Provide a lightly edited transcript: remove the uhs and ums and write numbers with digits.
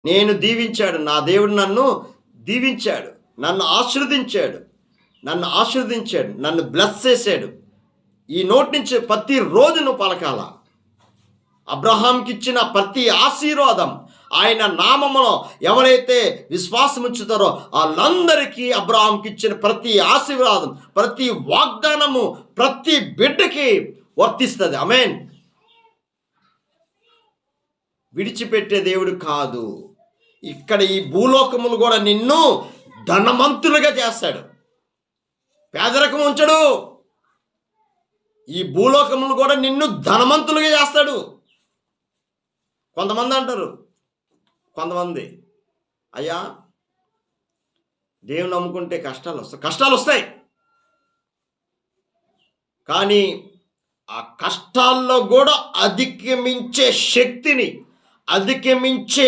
నేను దీవించాడు, నా దేవుడు నన్ను దీవించాడు, నన్ను ఆశీర్వదించాడు, నన్ను బ్లెస్ చేశాడు. ఈ నోటి నుంచి ప్రతి రోజు నువ్వు పలకాల. అబ్రహాంకి ఇచ్చిన ప్రతి ఆశీర్వాదం, ఆయన నామములో ఎవరైతే విశ్వాసం ఉంచుతారో వాళ్ళందరికీ అబ్రహాంకి ఇచ్చిన ప్రతి ఆశీర్వాదం, ప్రతి వాగ్దానము ప్రతి బిడ్డకి వర్తిస్తుంది. ఆమేన్. విడిచిపెట్టే దేవుడు కాదు. ఇక్కడ ఈ భూలోకములు కూడా నిన్ను ధనవంతులుగా చేస్తాడు, పేదరికం ఉంచడు. ఈ భూలోకములు కూడా నిన్ను ధనవంతులుగా చేస్తాడు. కొంతమంది అంటారు, అయ్యా దేవుని నమ్ముకుంటే కష్టాలు వస్తాయి. కానీ ఆ కష్టాల్లో కూడా అధిగమించే శక్తిని, అధిగమించే